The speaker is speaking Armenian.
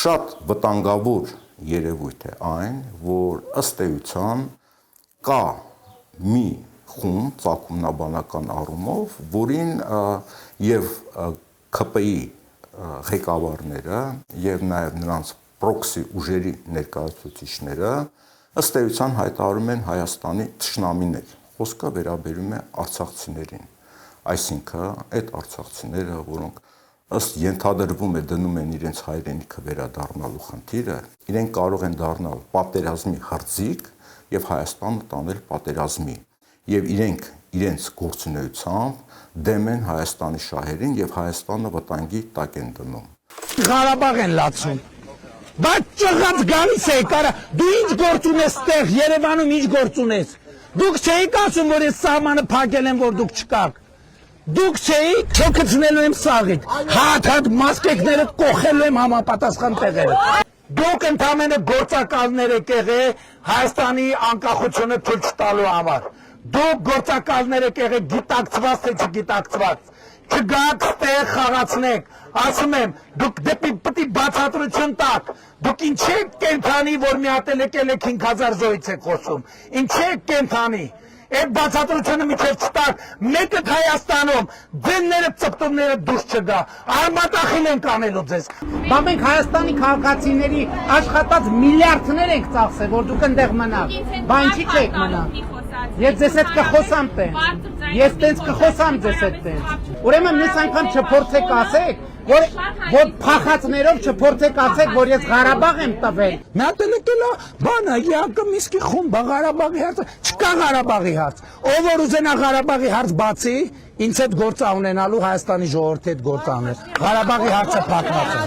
շատ վտանգավոր երևույթ է այն, որ ըստ էության կա մի խումբ ծագումնաբանական առումով, որին եւ ՔՊ-ի ղեկավարները եւ նաեւ նրանց պրոքսի ուժերի ներկայացուցիչները ըստ էության հայտարարում են Հայաստանի թշնամիներ։ Խոսքը վերաբերում է արցախցիներին, այսինքն այդ արցախցիները, որոնք ըստ ենթադրվում է դնում են իրենց հայրենիքը վերադառնալու խնդիրը, իրենք կարող են դառնալ պատերազմի հրձիկ եւ Հայաստանը տանել պատերազմի, եւ իրենք իրենց գործունեությամբ դեմ են Հայաստանի շահերին եւ Հայաստանը վտանգի տակ են դնում։ Ղարաբաղ են լացում։ Բայց ճղած գալիս է, կարա դու ինչ գործ ունես տեղ, Երևանում ինչ գործ ունես։ Դուք չէիք ասում, որ ես սահմանը փակել եմ, որ դուք չկաք։ Դուք չէիք, չոքցնելու եմ սաղիկ, հատ մասկեկները կոխելու եմ համապատասխան տեղերը։ Դուք ընդամենը գործակալներ եք եղել Հայաստանի անկախությունը ցույց տալու համար։ Դուք գործակալներ եք եղել գիտակցված թե չգիտակցված։ Չգաք ստեղ խաղացնեք, ասում եմ, դուք դեպի պտի բացատրություն տաք, դուք ինչ եք կենթանի, որ մի հատ եկել եք 5000 զոհից եք խոսում, ինչ եք կենթանի, այդ բացատրությունը միջև չտաք, մեկը Հայաստանում, ձենները ծպտումները դուրս չգա, արմատախիլ ենք անելու ձեզ։ Բա մենք Հայաստանի քաղաքացիների աշխատած միլիարդներ ենք ծախսել, որ դուք ընդեղ մնաք, բա ինչի չեք մնա։ Ես ձեզ հետ կխոսամ տենց, ես տենց կխոսամ ձեզ հետ տենց, ուրեմն մյուս անգամ չփորձեք ասեք, որ փախածներով չփորձեք ասեք, որ ես Ղարաբաղ եմ տվել։ Մի հատ էլ եկել է բանը, ԵԱԿ Միսկի խումբ, Ղարաբաղի հարցը, չկա Ղարաբաղի հարց, ով որ ուզենա Ղարաբաղի հարց բացի, ինձ հետ գործ ունենալու Հայաստանի ժողովրդի հետ գործ անել, Ղարաբաղի հարցը փակված է։